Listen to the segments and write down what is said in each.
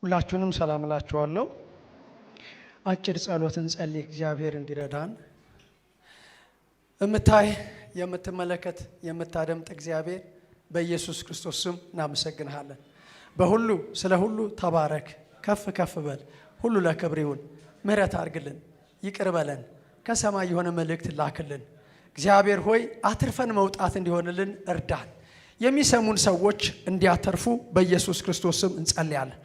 ሁላችሁንም ሰላም እላችኋለሁ። አጭር ጸሎት እንጸልይ እግዚአብሔር እንዲረዳን። እምታይ የምትመለከት የምታደምጥ እግዚአብሔር በኢየሱስ ክርስቶስ ስም እናመሰግንሃለን። በሁሉ ስለ ሁሉ ተባረክ፣ ከፍ ከፍ በል፣ ሁሉ ለክብር ይሁን። ምህረት አድርግልን፣ ይቅር በለን፣ ከሰማይ የሆነ መልእክት ላክልን። እግዚአብሔር ሆይ አትርፈን መውጣት እንዲሆንልን እርዳን። የሚሰሙን ሰዎች እንዲያተርፉ በኢየሱስ ክርስቶስ ስም እንጸልያለን።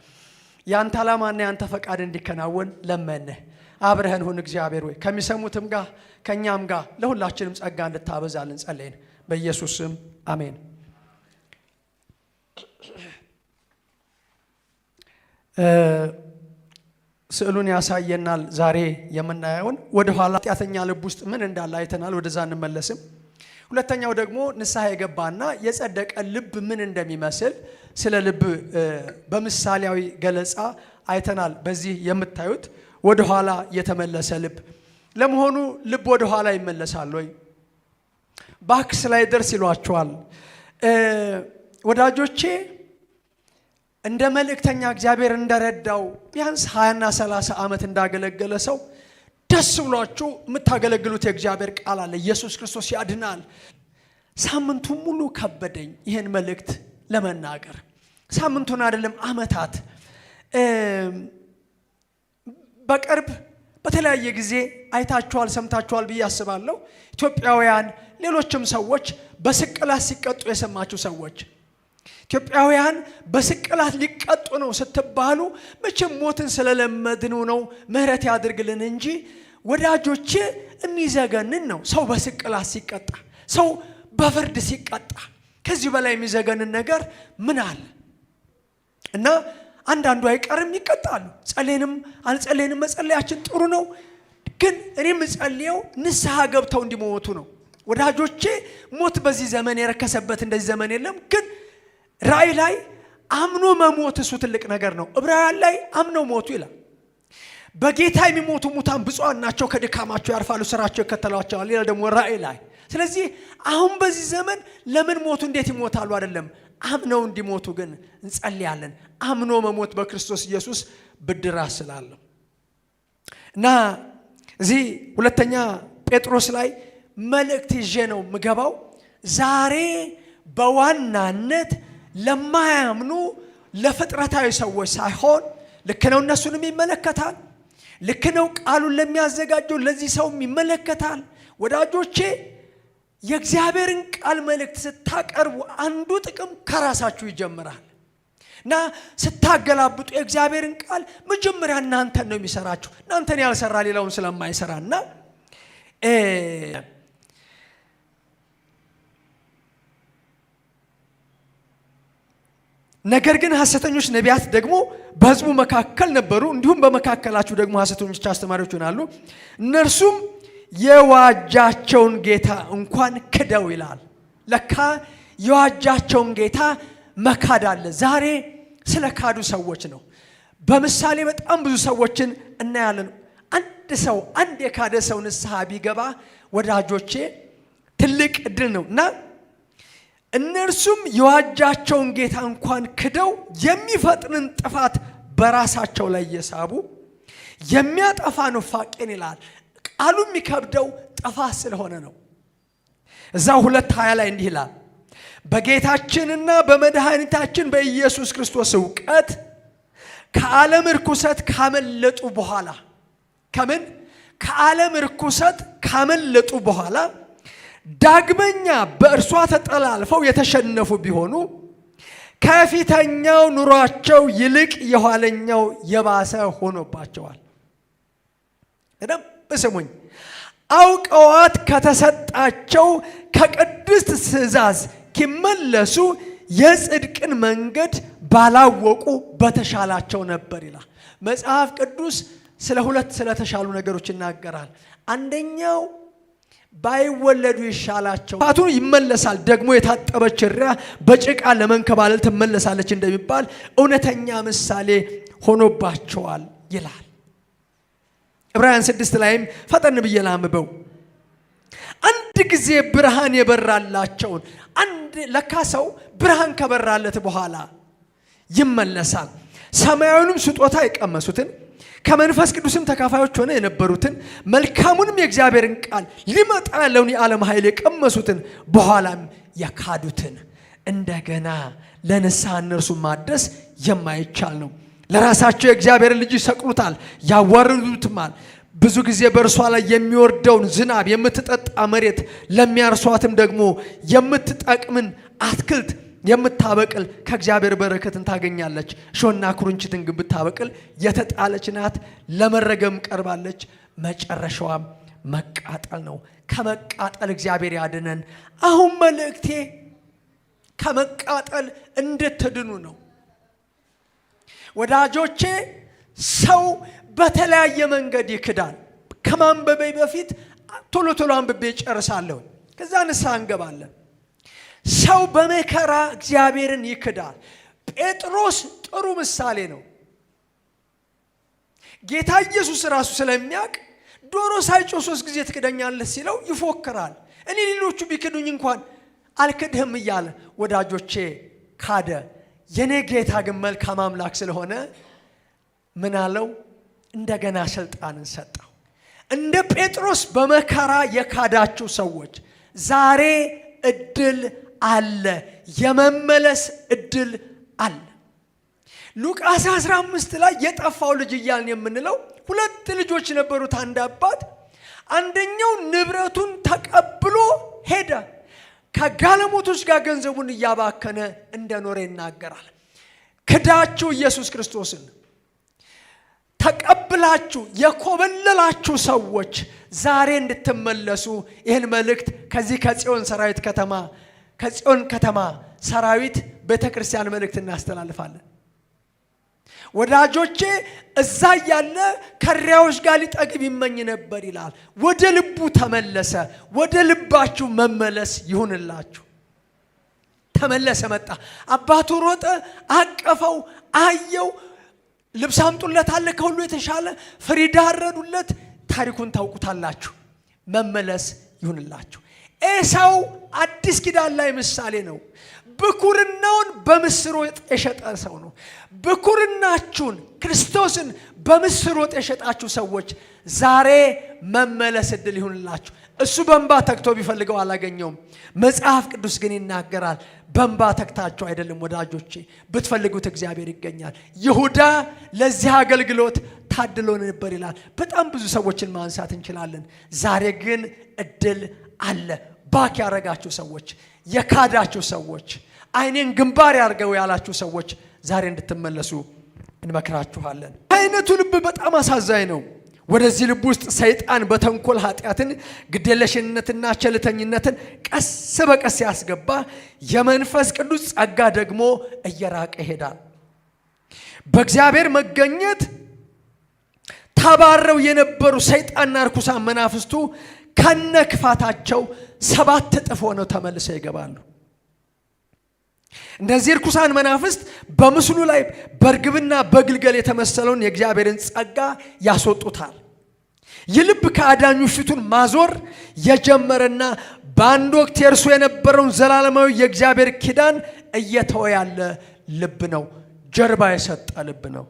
ያንተ ዓላማና ያንተ ፈቃድ እንዲከናወን ለመንህ። አብረህን ሁን እግዚአብሔር ሆይ ከሚሰሙትም ጋር ከኛም ጋር ለሁላችንም ጸጋ እንድታበዛልን ጸልየን በኢየሱስ ስም አሜን። ስዕሉን ያሳየናል። ዛሬ የምናየውን ወደ ኋላ ኃጢአተኛ ልብ ውስጥ ምን እንዳለ አይተናል። ወደዛ እንመለስም። ሁለተኛው ደግሞ ንስሐ የገባና የጸደቀ ልብ ምን እንደሚመስል ስለ ልብ በምሳሌያዊ ገለጻ አይተናል። በዚህ የምታዩት ወደ ኋላ የተመለሰ ልብ። ለመሆኑ ልብ ወደ ኋላ ይመለሳል ወይ? ባክስላይደርስ ይሏቸዋል። ወዳጆቼ እንደ መልእክተኛ እግዚአብሔር እንደረዳው ቢያንስ 20 እና 30 ዓመት እንዳገለገለ ሰው ደስ ብሏችሁ የምታገለግሉት የእግዚአብሔር ቃል አለ። ኢየሱስ ክርስቶስ ያድናል። ሳምንቱን ሙሉ ከበደኝ ይህን መልእክት ለመናገር። ሳምንቱን አይደለም ዓመታት። በቅርብ በተለያየ ጊዜ አይታችኋል፣ ሰምታችኋል ብዬ አስባለሁ። ኢትዮጵያውያን ሌሎችም ሰዎች በስቅላት ሲቀጡ የሰማችሁ ሰዎች ኢትዮጵያውያን በስቅላት ሊቀጡ ነው ስትባሉ መቼም ሞትን ስለለመድነው ነው ምህረት ያድርግልን እንጂ ወዳጆቼ የሚዘገንን ነው ሰው በስቅላት ሲቀጣ፣ ሰው በፍርድ ሲቀጣ። ከዚህ በላይ የሚዘገንን ነገር ምን አለ? እና አንዳንዱ አይቀርም ይቀጣሉ። ጸሌንም አልጸሌንም መጸለያችን ጥሩ ነው፣ ግን እኔም ጸልየው ንስሐ ገብተው እንዲሞቱ ነው። ወዳጆቼ ሞት በዚህ ዘመን የረከሰበት እንደዚህ ዘመን የለም። ግን ራእይ ላይ አምኖ መሞት እሱ ትልቅ ነገር ነው። ዕብራውያን ላይ አምነው ሞቱ ይላል። በጌታ የሚሞቱ ሙታን ብፁዓን ናቸው፣ ከድካማቸው ያርፋሉ፣ ስራቸው ይከተላቸዋል ይላል ደግሞ ራእይ ላይ። ስለዚህ አሁን በዚህ ዘመን ለምን ሞቱ እንዴት ይሞታሉ አይደለም፣ አምነው እንዲሞቱ ግን እንጸልያለን። አምኖ መሞት በክርስቶስ ኢየሱስ ብድራት ስላለው እና እዚህ ሁለተኛ ጴጥሮስ ላይ መልእክት ይዤ ነው ምገባው ዛሬ በዋናነት ለማያምኑ ለፍጥረታዊ ሰዎች ሳይሆን ልክ ነው እነሱንም ይመለከታል፣ ልክ ነው ቃሉን ለሚያዘጋጀው ለዚህ ሰውም ይመለከታል። ወዳጆቼ የእግዚአብሔርን ቃል መልእክት ስታቀርቡ አንዱ ጥቅም ከራሳችሁ ይጀምራል እና ስታገላብጡ የእግዚአብሔርን ቃል መጀመሪያ እናንተን ነው የሚሰራችሁ። እናንተን ያልሰራ ሌላውን ስለማይሰራና ነገር ግን ሐሰተኞች ነቢያት ደግሞ በሕዝቡ መካከል ነበሩ፣ እንዲሁም በመካከላችሁ ደግሞ ሐሰተኞች አስተማሪዎች ይሆናሉ። እነርሱም የዋጃቸውን ጌታ እንኳን ክደው ይላል። ለካ የዋጃቸውን ጌታ መካድ አለ። ዛሬ ስለ ካዱ ሰዎች ነው። በምሳሌ በጣም ብዙ ሰዎችን እናያለን። አንድ የካደ ሰው ንስሐ ቢገባ ወዳጆቼ ትልቅ እድል ነው እና እነርሱም የዋጃቸውን ጌታ እንኳን ክደው የሚፈጥንን ጥፋት በራሳቸው ላይ እየሳቡ የሚያጠፋ ኑፋቄን ይላል። ቃሉ የሚከብደው ጥፋት ስለሆነ ነው። እዛው 2:20 ላይ እንዲህ ይላል፣ በጌታችንና በመድኃኒታችን በኢየሱስ ክርስቶስ እውቀት ከዓለም ርኩሰት ካመለጡ በኋላ ከምን ከዓለም ርኩሰት ካመለጡ በኋላ ዳግመኛ በእርሷ ተጠላልፈው የተሸነፉ ቢሆኑ ከፊተኛው ኑሯቸው ይልቅ የኋለኛው የባሰ ሆኖባቸዋል። በስሙኝ፣ አውቀዋት ከተሰጣቸው ከቅድስት ትእዛዝ ኪመለሱ የጽድቅን መንገድ ባላወቁ በተሻላቸው ነበር ይላል መጽሐፍ ቅዱስ። ስለ ሁለት ስለተሻሉ ነገሮች ይናገራል። አንደኛው ባይወለዱ ይሻላቸው። ታቱን ይመለሳል። ደግሞ የታጠበች እሪያ በጭቃ ለመንከባለል ትመለሳለች እንደሚባል እውነተኛ ምሳሌ ሆኖባቸዋል ይላል። ዕብራውያን 6 ላይም ፈጠን ብዬ ላንብበው። አንድ ጊዜ ብርሃን የበራላቸውን ለካ ሰው ብርሃን ከበራለት በኋላ ይመለሳል። ሰማያዊንም ስጦታ የቀመሱትን ከመንፈስ ቅዱስም ተካፋዮች ሆነ የነበሩትን መልካሙንም የእግዚአብሔርን ቃል ሊመጣ ያለውን የዓለም ኃይል የቀመሱትን በኋላም የካዱትን እንደገና ለንስሐ እነርሱ ማድረስ የማይቻል ነው። ለራሳቸው የእግዚአብሔር ልጅ ይሰቅሉታል፣ ያዋርዱትማል። ብዙ ጊዜ በእርሷ ላይ የሚወርደውን ዝናብ የምትጠጣ መሬት፣ ለሚያርሷትም ደግሞ የምትጠቅምን አትክልት የምታበቅል ከእግዚአብሔር በረከትን ታገኛለች። እሾህና ኩርንችትን ግን ብታበቅል የተጣለች ናት፣ ለመረገም ቀርባለች፣ መጨረሻዋም መቃጠል ነው። ከመቃጠል እግዚአብሔር ያድነን። አሁን መልእክቴ ከመቃጠል እንድትድኑ ነው። ወዳጆቼ ሰው በተለያየ መንገድ ይክዳል። ከማንበቤ በፊት ቶሎ አንብቤ ጨርሳለሁ፣ ከዛ ንስሐ እንገባለን። ሰው በመከራ እግዚአብሔርን ይክዳል። ጴጥሮስ ጥሩ ምሳሌ ነው። ጌታ ኢየሱስ ራሱ ስለሚያውቅ ዶሮ ሳይጮህ 3 ጊዜ ትክደኛለህ ሲለው ይፎክራል። እኔ ሌሎቹ ቢክዱኝ እንኳን አልክድህም እያለ ወዳጆቼ ካደ። የኔ ጌታ ግን መልካም አምላክ ስለሆነ ምን አለው? እንደገና ስልጣንን ሰጠው። እንደ ጴጥሮስ በመከራ የካዳችሁ ሰዎች ዛሬ እድል አለ፣ የመመለስ እድል አለ። ሉቃስ 15 ላይ የጠፋው ልጅ እያልን የምንለው 2 ልጆች ነበሩት። አንድ አባት፣ አንደኛው ንብረቱን ተቀብሎ ሄደ። ከጋለሞቶች ጋር ገንዘቡን እያባከነ እንደኖረ ይናገራል። ክዳችሁ ኢየሱስ ክርስቶስን ተቀብላችሁ የኮበለላችሁ ሰዎች ዛሬ እንድትመለሱ ይህን መልእክት ከዚህ ከጽዮን ከተማ ሰራዊት ቤተክርስቲያን መልእክት እናስተላልፋለን። ወዳጆቼ እዛ ያለ ከሪያዎች ጋር ሊጠግብ ይመኝ ነበር ይላል። ወደ ልቡ ተመለሰ። ወደ ልባችሁ መመለስ ይሁንላችሁ። ተመለሰ፣ መጣ። አባቱ ሮጠ፣ አቀፈው፣ አየው። ልብስ አምጡለት አለ፣ ከሁሉ የተሻለ ፍሪዳ አረዱለት። ታሪኩን ታውቁታላችሁ። መመለስ ይሁንላችሁ። ኤሳው አዲስ ኪዳን ላይ ምሳሌ ነው። ብኩርናውን በምስር ወጥ የሸጠ ሰው ነው። ብኩርናችሁን ክርስቶስን በምስር ወጥ የሸጣችሁ ሰዎች ዛሬ መመለስ እድል ይሁንላችሁ። እሱ በእንባ ተግቶ ቢፈልገው አላገኘውም። መጽሐፍ ቅዱስ ግን ይናገራል፣ በእንባ ተግታችሁ አይደለም ወዳጆቼ፣ ብትፈልጉት እግዚአብሔር ይገኛል። ይሁዳ ለዚህ አገልግሎት ታድሎ ነበር ይላል። በጣም ብዙ ሰዎችን ማንሳት እንችላለን። ዛሬ ግን እድል አለ። ባክ ያረጋችሁ ሰዎች፣ የካዳችሁ ሰዎች፣ አይኔን ግንባር ያርገው ያላችሁ ሰዎች ዛሬ እንድትመለሱ እንመክራችኋለን። አይነቱ ልብ በጣም አሳዛኝ ነው። ወደዚህ ልብ ውስጥ ሰይጣን በተንኮል ኃጢአትን፣ ግዴለሽነትና ቸልተኝነትን ቀስ በቀስ ያስገባ፣ የመንፈስ ቅዱስ ጸጋ ደግሞ እየራቀ ይሄዳል። በእግዚአብሔር መገኘት ተባረው የነበሩ ሰይጣንና ርኩሳን መናፍስቱ ከነክፋታቸው 7 እጥፍ ሆነው ተመልሰው ይገባሉ። እነዚህ ርኩሳን መናፍስት በምስሉ ላይ በርግብና በግልገል የተመሰለውን የእግዚአብሔርን ጸጋ ያስወጡታል። ይህ ልብ ከአዳኙ ፊቱን ማዞር የጀመረና በአንድ ወቅት የእርሱ የነበረውን ዘላለማዊ የእግዚአብሔር ኪዳን እየተወ ያለ ልብ ነው። ጀርባ የሰጠ ልብ ነው።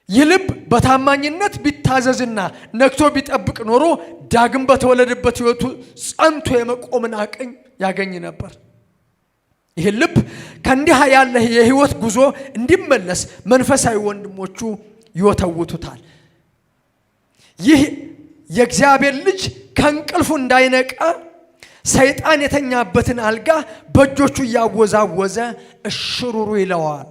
ይህ ልብ በታማኝነት ቢታዘዝና ነክቶ ቢጠብቅ ኖሮ ዳግም በተወለደበት ሕይወቱ ጸንቶ የመቆምን አቅም ያገኝ ነበር። ይህ ልብ ከእንዲህ ያለ የሕይወት ጉዞ እንዲመለስ መንፈሳዊ ወንድሞቹ ይወተውቱታል። ይህ የእግዚአብሔር ልጅ ከእንቅልፉ እንዳይነቃ ሰይጣን የተኛበትን አልጋ በእጆቹ እያወዛወዘ እሽሩሩ ይለዋል።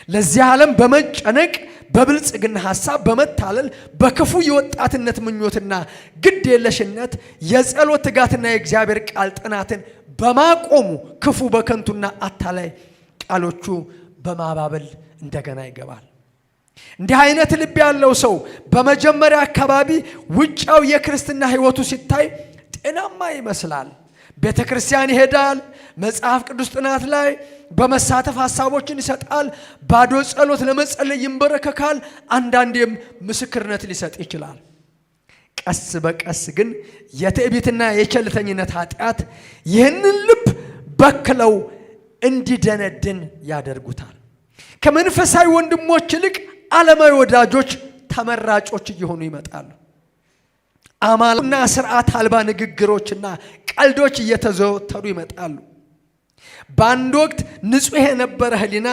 ለዚህ ዓለም በመጨነቅ በብልጽግና ሐሳብ በመታለል በክፉ የወጣትነት ምኞትና ግድ የለሽነት የጸሎት ትጋትና የእግዚአብሔር ቃል ጥናትን በማቆሙ ክፉ በከንቱና አታላይ ቃሎቹ በማባበል እንደገና ይገባል። እንዲህ አይነት ልብ ያለው ሰው በመጀመሪያ አካባቢ ውጫው የክርስትና ሕይወቱ ሲታይ ጤናማ ይመስላል። ቤተ ክርስቲያን ይሄዳል። መጽሐፍ ቅዱስ ጥናት ላይ በመሳተፍ ሐሳቦችን ይሰጣል። ባዶ ጸሎት ለመጸለይ ይንበረከካል። አንዳንዴም ምስክርነት ሊሰጥ ይችላል። ቀስ በቀስ ግን የትዕቢትና የቸልተኝነት ኃጢአት ይህንን ልብ በክለው እንዲደነድን ያደርጉታል። ከመንፈሳዊ ወንድሞች ይልቅ ዓለማዊ ወዳጆች ተመራጮች እየሆኑ ይመጣሉ። አማልና ስርዓት አልባ ንግግሮችና ቀልዶች እየተዘወተሩ ይመጣሉ። በአንድ ወቅት ንጹሕ የነበረ ሕሊና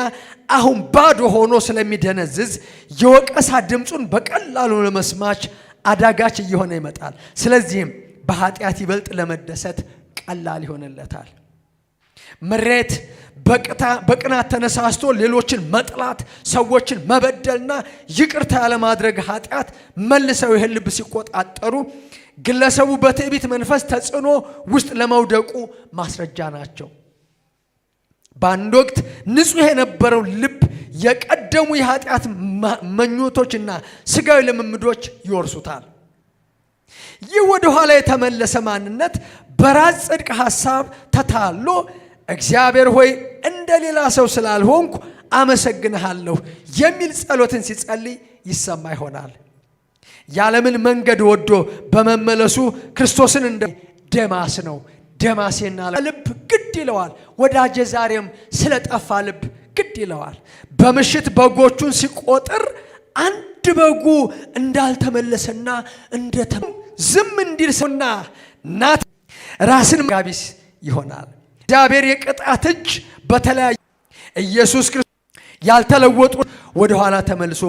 አሁን ባዶ ሆኖ ስለሚደነዝዝ የወቀሳ ድምፁን በቀላሉ ለመስማት አዳጋች እየሆነ ይመጣል። ስለዚህም በኃጢአት ይበልጥ ለመደሰት ቀላል ይሆንለታል። ምሬት በቅናት ተነሳስቶ ሌሎችን መጥላት፣ ሰዎችን መበደልና ይቅርታ ያለማድረግ ኃጢአት መልሰው ይህን ልብ ሲቆጣጠሩ ግለሰቡ በትዕቢት መንፈስ ተጽዕኖ ውስጥ ለመውደቁ ማስረጃ ናቸው። በአንድ ወቅት ንጹሕ የነበረው ልብ የቀደሙ የኃጢአት ምኞቶችና ስጋዊ ልምምዶች ይወርሱታል። ይህ ወደ ኋላ የተመለሰ ማንነት በራስ ጽድቅ ሐሳብ ተታሎ እግዚአብሔር ሆይ እንደ ሌላ ሰው ስላልሆንኩ አመሰግንሃለሁ የሚል ጸሎትን ሲጸልይ ይሰማ ይሆናል። የዓለምን መንገድ ወዶ በመመለሱ ክርስቶስን እንደ ደማስ ነው። ደማሴና ልብ ግድ ይለዋል። ወዳጄ ዛሬም ስለጠፋ ልብ ግድ ይለዋል። በምሽት በጎቹን ሲቆጥር አንድ በጉ እንዳልተመለሰና ዝም እንዲል ሰውና ናት ራስን ጋቢስ ይሆናል። እግዚአብሔር የቅጣት እጅ በተለያየ ኢየሱስ ክርስቶስ ያልተለወጡ ወደ ኋላ ተመልሶ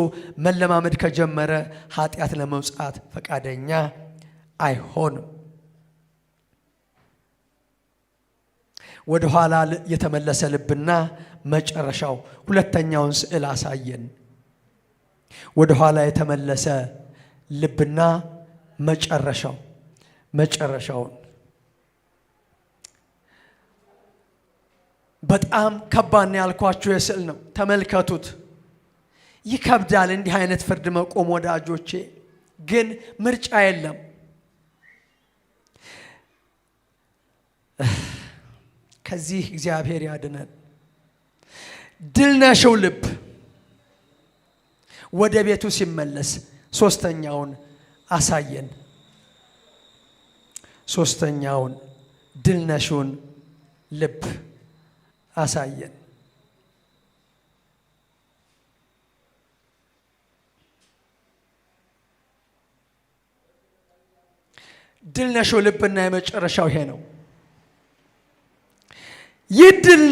መለማመድ ከጀመረ ኃጢአት ለመውጣት ፈቃደኛ አይሆንም። ወደ ኋላ የተመለሰ ልብና መጨረሻው ሁለተኛውን ስዕል አሳየን። ወደ ኋላ የተመለሰ ልብና መጨረሻውን በጣም ከባድ ነው ያልኳችሁ የስዕል ነው። ተመልከቱት። ይከብዳል እንዲህ አይነት ፍርድ መቆም ወዳጆቼ፣ ግን ምርጫ የለም። ከዚህ እግዚአብሔር ያድነን። ድል ነሽው ልብ ወደ ቤቱ ሲመለስ ሶስተኛውን አሳየን። ሶስተኛውን ድል ነሽውን ልብ አሳየን። ድል ነሽው ልብና የመጨረሻው ይሄ ነው። ይህ ድል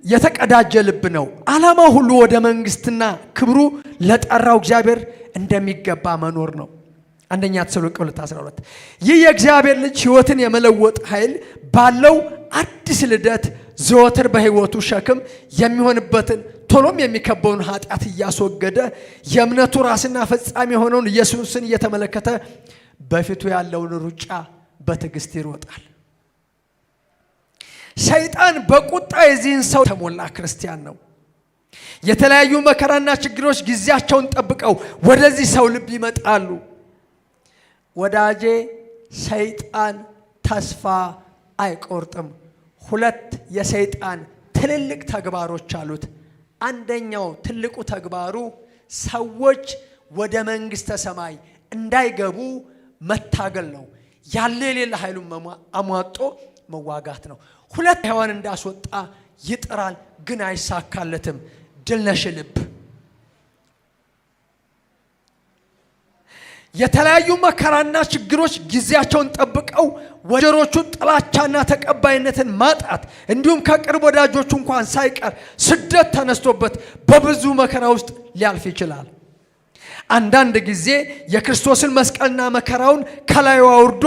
የተቀዳጀ ልብ ነው። ዓላማው ሁሉ ወደ መንግስትና ክብሩ ለጠራው እግዚአብሔር እንደሚገባ መኖር ነው። አንደኛ ተሰሎንቄ 2:12 ይህ የእግዚአብሔር ልጅ ሕይወትን የመለወጥ ኃይል ባለው አዲስ ልደት ዘወትር በሕይወቱ ሸክም የሚሆንበትን ቶሎም የሚከበውን ኃጢአት እያስወገደ የእምነቱ ራስና ፈጻሚ የሆነውን ኢየሱስን እየተመለከተ በፊቱ ያለውን ሩጫ በትዕግስት ይሮጣል። ሰይጣን በቁጣ የዚህን ሰው ተሞላ ክርስቲያን ነው። የተለያዩ መከራና ችግሮች ጊዜያቸውን ጠብቀው ወደዚህ ሰው ልብ ይመጣሉ። ወዳጄ ሰይጣን ተስፋ አይቆርጥም። ሁለት የሰይጣን ትልልቅ ተግባሮች አሉት። አንደኛው ትልቁ ተግባሩ ሰዎች ወደ መንግስተ ሰማይ እንዳይገቡ መታገል ነው። ያለ የሌለ ኃይሉን አሟጦ መዋጋት ነው። ሁለት ሔዋን እንዳስወጣ ይጥራል፣ ግን አይሳካለትም። ድል ነሽ ልብ የተለያዩ መከራና ችግሮች ጊዜያቸውን ጠብቀው ወጀሮቹ ጥላቻና ተቀባይነትን ማጣት እንዲሁም ከቅርብ ወዳጆቹ እንኳን ሳይቀር ስደት ተነስቶበት በብዙ መከራ ውስጥ ሊያልፍ ይችላል። አንዳንድ ጊዜ የክርስቶስን መስቀልና መከራውን ከላዩ አውርዶ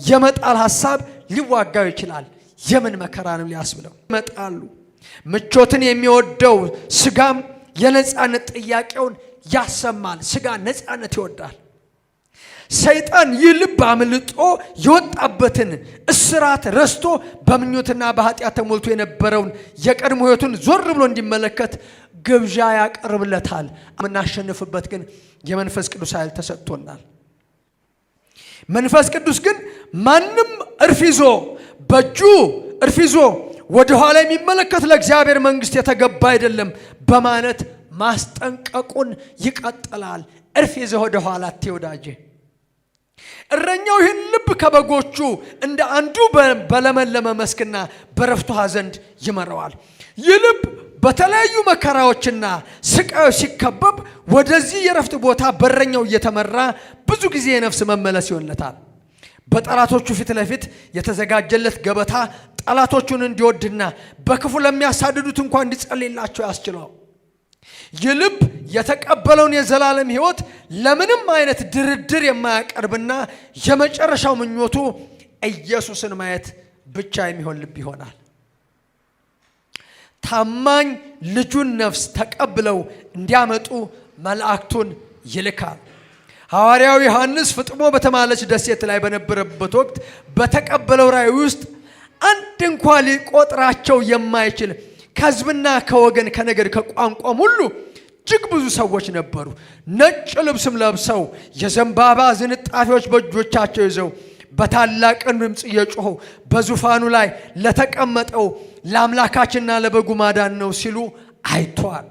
የመጣል ሐሳብ ሊዋጋው ይችላል። የምን መከራ ነው ሊያስብለው ይመጣሉ። ምቾትን የሚወደው ስጋም የነጻነት ጥያቄውን ያሰማል። ስጋ ነጻነት ይወዳል። ሰይጣን ይህ ልብ አምልጦ የወጣበትን እስራት ረስቶ በምኞትና በኃጢአት ተሞልቶ የነበረውን የቀድሞ ሕይወቱን ዞር ብሎ እንዲመለከት ግብዣ ያቀርብለታል። የምናሸንፍበት ግን የመንፈስ ቅዱስ ኃይል ተሰጥቶናል። መንፈስ ቅዱስ ግን ማንም በእጁ እርፍ ይዞ ወደ ኋላ የሚመለከት ለእግዚአብሔር መንግስት የተገባ አይደለም በማለት ማስጠንቀቁን ይቀጥላል። እርፍ ይዘህ ወደ ኋላ አትወዳጄ። እረኛው ይህን ልብ ከበጎቹ እንደ አንዱ በለመለመ መስክና በረፍቱ ዘንድ ይመራዋል። ይህ ልብ በተለያዩ መከራዎችና ስቃዮች ሲከበብ ወደዚህ የረፍት ቦታ በረኛው እየተመራ ብዙ ጊዜ የነፍስ መመለስ ይሆንለታል። በጠላቶቹ ፊት ለፊት የተዘጋጀለት ገበታ ጠላቶቹን እንዲወድና በክፉ ለሚያሳድዱት እንኳን እንዲጸልይላቸው ያስችለው። ይህ ልብ የተቀበለውን የዘላለም ሕይወት ለምንም አይነት ድርድር የማያቀርብና የመጨረሻው ምኞቱ ኢየሱስን ማየት ብቻ የሚሆን ልብ ይሆናል። ታማኝ ልጁን ነፍስ ተቀብለው እንዲያመጡ መላእክቱን ይልካል። ሐዋርያው ዮሐንስ ፍጥሞ በተባለች ደሴት ላይ በነበረበት ወቅት በተቀበለው ራእይ ውስጥ አንድ እንኳን ሊቆጥራቸው የማይችል ከሕዝብና ከወገን ከነገድ ከቋንቋም ሁሉ እጅግ ብዙ ሰዎች ነበሩ። ነጭ ልብስም ለብሰው የዘንባባ ዝንጣፊዎች በእጆቻቸው ይዘው በታላቅ ድምፅ እየጮኹ በዙፋኑ ላይ ለተቀመጠው ለአምላካችንና ለበጉ ማዳን ነው ሲሉ አይቷል።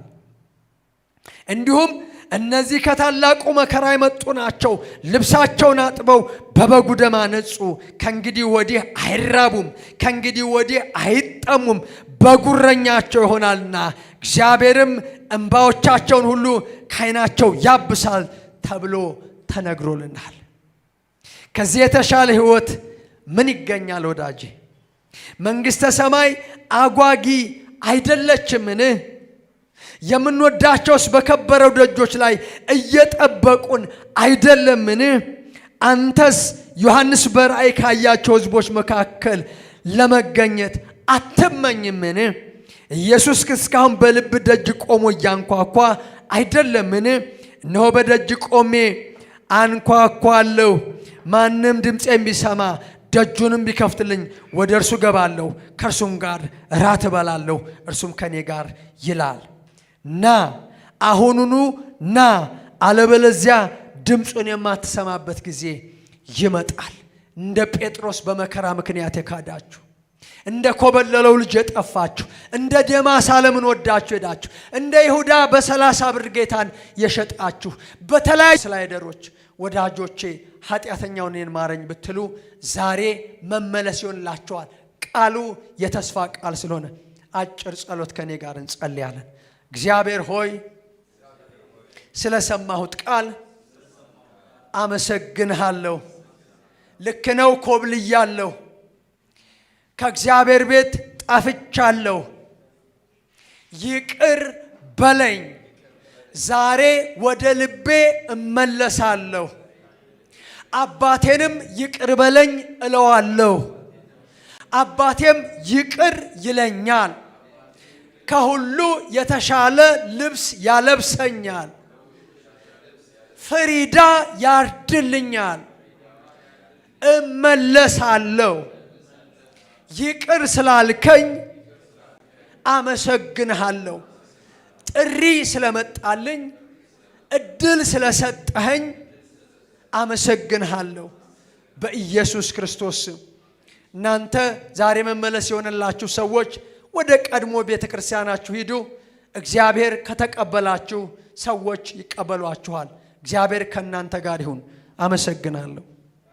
እንዲሁም እነዚህ ከታላቁ መከራ የመጡ ናቸው። ልብሳቸውን አጥበው በበጉ ደም አነጹ። ከእንግዲህ ወዲህ አይራቡም፣ ከእንግዲህ ወዲህ አይጠሙም፣ በጉ እረኛቸው ይሆናልና እግዚአብሔርም እንባዎቻቸውን ሁሉ ከዓይናቸው ያብሳል ተብሎ ተነግሮልናል። ከዚህ የተሻለ ሕይወት ምን ይገኛል ወዳጄ? መንግሥተ ሰማይ አጓጊ አይደለችምን? የምንወዳቸውስ በከበረው ደጆች ላይ እየጠበቁን አይደለምን? አንተስ ዮሐንስ በራእይ ካያቸው ሕዝቦች መካከል ለመገኘት አትመኝምን? ኢየሱስ እስካሁን በልብ ደጅ ቆሞ እያንኳኳ አይደለምን? እነሆ በደጅ ቆሜ አንኳኳለሁ። ማንም ድምፄን ቢሰማ ደጁንም ቢከፍትልኝ ወደ እርሱ ገባለሁ፣ ከእርሱም ጋር እራት እበላለሁ፣ እርሱም ከኔ ጋር ይላል። ና አሁኑኑ ና፣ አለበለዚያ ድምፁን የማትሰማበት ጊዜ ይመጣል። እንደ ጴጥሮስ በመከራ ምክንያት የካዳችሁ፣ እንደ ኮበለለው ልጅ የጠፋችሁ፣ እንደ ዴማስ ዓለምን ወዳችሁ ሄዳችሁ፣ እንደ ይሁዳ በ30 ብር ጌታን የሸጣችሁ በተለያዩ ስላይደሮች ወዳጆቼ ኃጢአተኛውን እኔን ማረኝ ብትሉ ዛሬ መመለስ ይሆንላችኋል። ቃሉ የተስፋ ቃል ስለሆነ አጭር ጸሎት ከኔ ጋር እንጸልያለን። እግዚአብሔር ሆይ ስለሰማሁት ቃል አመሰግንሃለሁ። ልክ ነው፣ ኮብልያለሁ፣ ከእግዚአብሔር ቤት ጠፍቻለሁ። ይቅር በለኝ። ዛሬ ወደ ልቤ እመለሳለሁ። አባቴንም ይቅር በለኝ እለዋለሁ። አባቴም ይቅር ይለኛል። ከሁሉ የተሻለ ልብስ ያለብሰኛል። ፍሪዳ ያርድልኛል። እመለሳለሁ። ይቅር ስላልከኝ አመሰግንሃለሁ። ጥሪ ስለመጣልኝ፣ እድል ስለሰጠኸኝ አመሰግንሃለሁ በኢየሱስ ክርስቶስ ስም። እናንተ ዛሬ መመለስ የሆነላችሁ ሰዎች ወደ ቀድሞ ቤተ ክርስቲያናችሁ ሂዱ። እግዚአብሔር ከተቀበላችሁ ሰዎች ይቀበሏችኋል። እግዚአብሔር ከእናንተ ጋር ይሁን። አመሰግናለሁ።